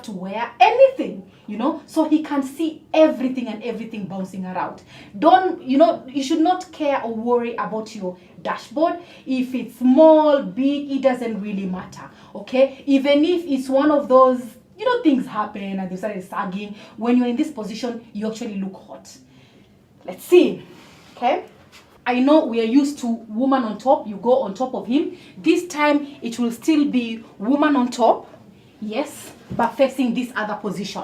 to wear anything, you know, so he can see everything and everything bouncing around. Don't, you know, you should not care or worry about your dashboard. If it's small, big, it doesn't really matter, okay? Even if it's one of those, you know, things happen and they started sagging. When you're in this position, you actually look hot. Let's see, okay? I know we are used to woman on top. You go on top of him. This time, it will still be woman on top. Yes, but facing this other position.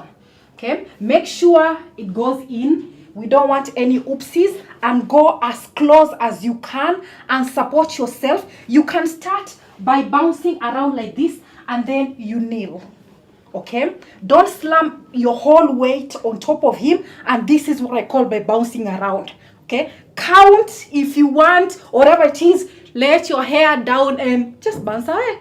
Okay, make sure it goes in. We don't want any oopsies, and go as close as you can and support yourself. You can start by bouncing around like this and then you kneel. Okay, don't slam your whole weight on top of him, and this is what I call by bouncing around. Okay, count if you want, whatever it is, let your hair down and just bounce away.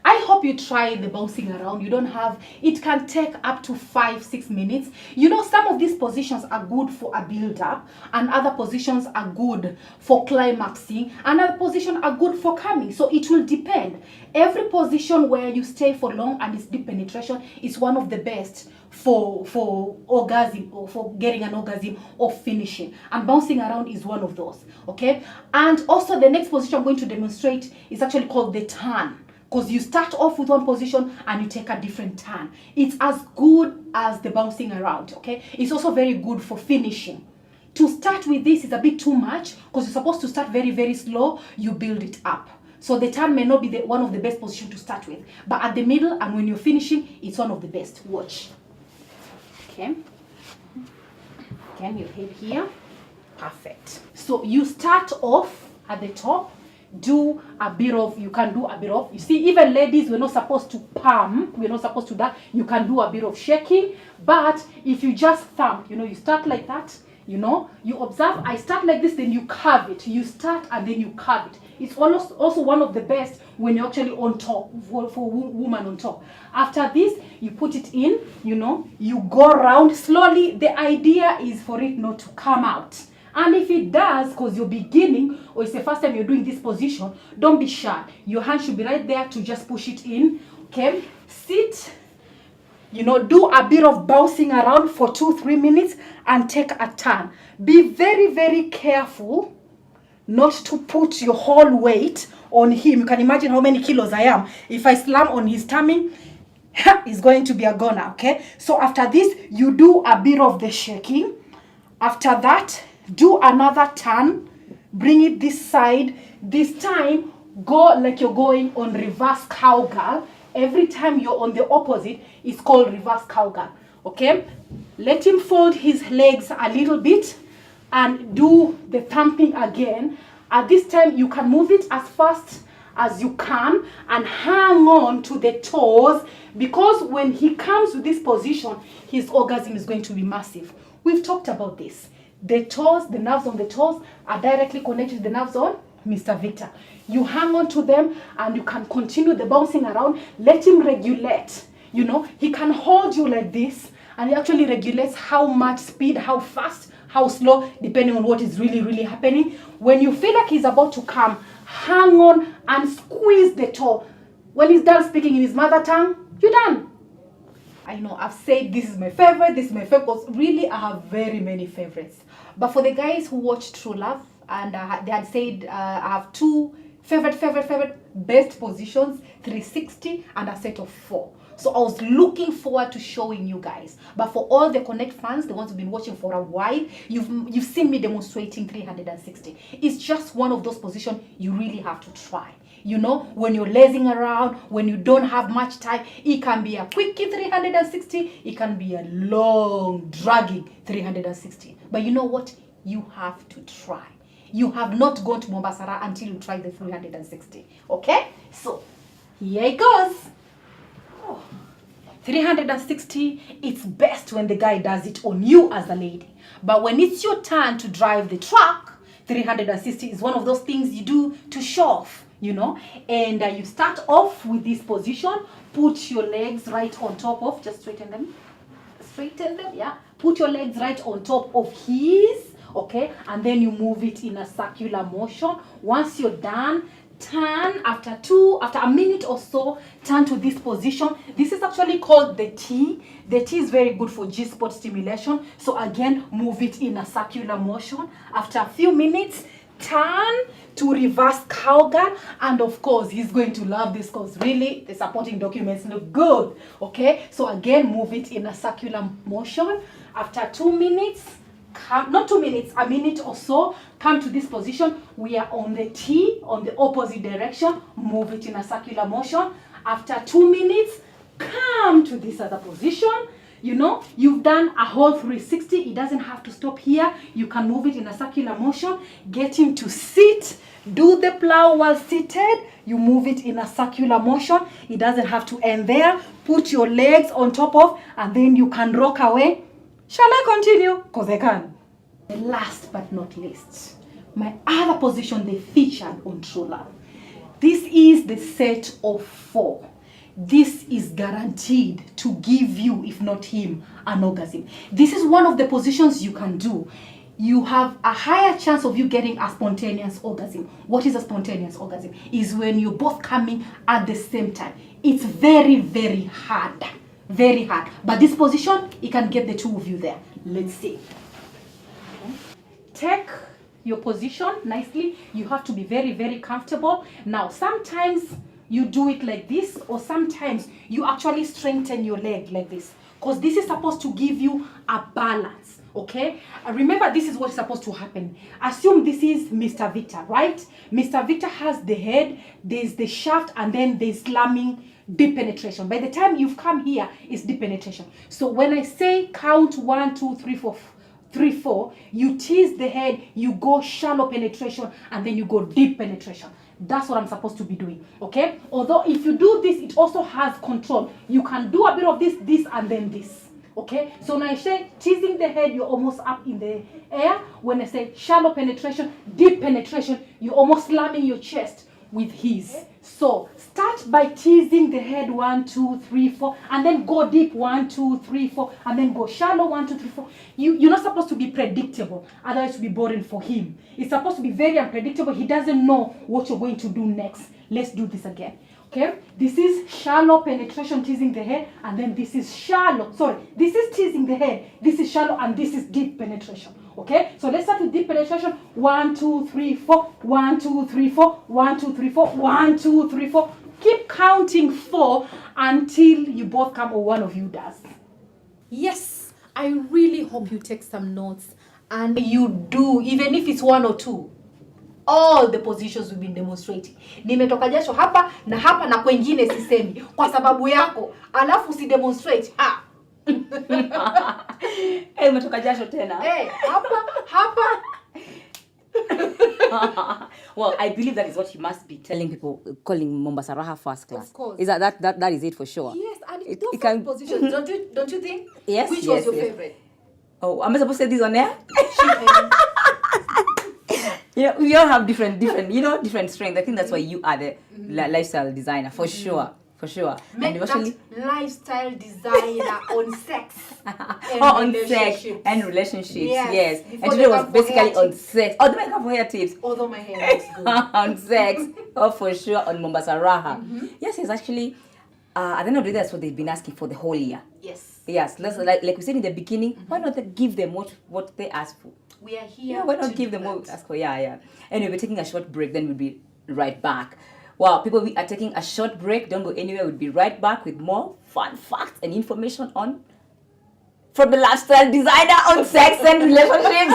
I hope you try the bouncing around. You don't have, it can take up to 5-6 minutes. You know, some of these positions are good for a build-up, and other positions are good for climaxing, and other positions are good for coming. So it will depend. Every position where you stay for long and it's deep penetration is one of the best for orgasm, or for getting an orgasm or finishing. And bouncing around is one of those, okay? And also the next position I'm going to demonstrate is actually called the turn. Because you start off with one position and you take a different turn. It's as good as the bouncing around, okay? It's also very good for finishing. To start with this is a bit too much because you're supposed to start very, very slow. You build it up. So the turn may not be one of the best positions to start with. But at the middle and when you're finishing, it's one of the best. Watch. Okay. Again, your head here. Perfect. So you start off at the top. Do a bit of, you can do a bit of, you see, even ladies, we're not supposed to palm, we're not supposed to that. You can do a bit of shaking, but if you just thump, you know, you start like that, you know, you observe, I start like this, then you curve it. You start and then you curve it. It's also one of the best when you're actually on top, for woman on top. After this, you put it in, you know, you go around slowly. The idea is for it not to come out. And if it does, because you're beginning, or it's the first time you're doing this position, don't be shy. Your hand should be right there to just push it in. Okay? Sit. You know, do a bit of bouncing around for 2-3 minutes and take a turn. Be very, very careful not to put your whole weight on him. You can imagine how many kilos I am. If I slam on his tummy, it's going to be a goner. Okay? So after this, you do a bit of the shaking. After that, do another turn, bring it this side. This time, go like you're going on reverse cowgirl. Every time you're on the opposite, it's called reverse cowgirl, okay? Let him fold his legs a little bit and do the thumping again. At this time, you can move it as fast as you can and hang on to the toes, because when he comes to this position, his orgasm is going to be massive. We've talked about this. The toes, the nerves on the toes are directly connected to the nerves on Mr. Victor. You hang on to them and you can continue the bouncing around. Let him regulate. You know, he can hold you like this and he actually regulates how much speed, how fast, how slow, depending on what is really, really happening. When you feel like he's about to come, hang on and squeeze the toe. When he's done speaking in his mother tongue, you're done. I know I've said this is my favorite, because really I have very many favorites. But for the guys who watch True Love, and they had said I have 2 favorite best positions, 360 and a set of 4. So I was looking forward to showing you guys. But for all the Connect fans, the ones who've been watching for a while, you've seen me demonstrating 360. It's just one of those positions you really have to try. You know, when you're lazing around, when you don't have much time, it can be a quickie 360. It can be a long, dragging 360. But you know what? You have to try. You have not gone to Mombasara until you try the 360. Okay? So, here it goes. 360, it's best when the guy does it on you as a lady. But when it's your turn to drive the truck, 360 is one of those things you do to show off. You know, and you start off with this position. Put your legs right on top of, just straighten them, yeah. Put your legs right on top of his, okay, and then you move it in a circular motion. Once you're done, turn after a minute or so, turn to this position. This is actually called the T. The T is very good for G-spot stimulation. So again, move it in a circular motion. After a few minutes, turn to reverse cowgirl, and of course he's going to love this because really the supporting documents look good. Okay, so again, move it in a circular motion. After 2 minutes, not 2 minutes, a minute or so, come to this position. We are on the T, on the opposite direction. Move it in a circular motion. After 2 minutes, come to this other position. You know, you've done a whole 360. It doesn't have to stop here. You can move it in a circular motion. Get him to sit. Do the plow while seated. You move it in a circular motion. It doesn't have to end there. Put your legs on top of, and then you can rock away. Shall I continue? Because I can. Last but not least, my other position they featured on True Love. This is the set of 4. This is guaranteed to give you, if not him, an orgasm. This is one of the positions you can do. You have a higher chance of you getting a spontaneous orgasm. What is a spontaneous orgasm? Is when you're both coming at the same time. It's very, very hard. Very hard. But this position, it can get the two of you there. Let's see. Take your position nicely. You have to be very, very comfortable. Now, sometimes you do it like this, or sometimes you actually strengthen your leg like this, because this is supposed to give you a balance. Okay, remember, this is what's supposed to happen. Assume this is Mr. Victor, right? Mr. Victor has the head, there's the shaft, and then there's slamming, deep penetration. By the time you've come here, it's deep penetration. So when I say count 1, 2, 3, 4, 3, 4, you tease the head, you go shallow penetration, and then you go deep penetration. That's what I'm supposed to be doing. Okay, although if you do this, it also has control. You can do a bit of this, and then this. Okay, so when I say teasing the head, you're almost up in the air. When I say shallow penetration, deep penetration, you're almost slamming your chest with his. So start by teasing the head 1, 2, 3, 4, and then go deep 1, 2, 3, 4, and then go shallow 1, 2, 3, 4. You're not supposed to be predictable, otherwise it will be boring for him. It's supposed to be very unpredictable. He doesn't know what you're going to do next. Let's do this again. Okay, this is shallow penetration, teasing the head, and then this is shallow. Sorry, this is teasing the head, this is shallow, and this is deep penetration. Okay, so let's start with deep penetration. 1, 2, 3, 4. 1, 2, 3, 4. 1, 2, 3, 4. 1, 2, 3, 4. Keep counting 4 until you both come, or one of you does. Yes, I really hope you take some notes and you do, even if it's 1 or 2. All the positions we've been demonstrating. Nimetoka jasho hapa na kwengine sisemi kwa sababu yako. Alafu si demonstrate. Umetoka jasho tena. Hapa. Well, I believe that is what you must be telling people, calling Mombasa Raha first class. Of course. Is that is it for sure? Yes, and it can positions. Don't you think? Yes. Which was your favorite? Oh, am I supposed to say this on air? Yeah, we all have different, strengths. I think that's why you are the lifestyle designer, for sure. Make that lifestyle designer on sex and relationships. Yes. And today was basically on sex. Oh, do I have hair tips? Although my hair looks good. On sex. Oh, for sure, on Mombasa Raha. Yes, it's actually, at the end of the day, that's what they've been asking for the whole year. Yes, let's, like we said in the beginning, why not give them what they ask for? We are here. Yeah, why not give them what they ask for? Yeah. Anyway, we're taking a short break, then we'll be right back. Wow, people, we are taking a short break. Don't go anywhere. We'll be right back with more fun facts and information from the lifestyle designer on sex and relationships.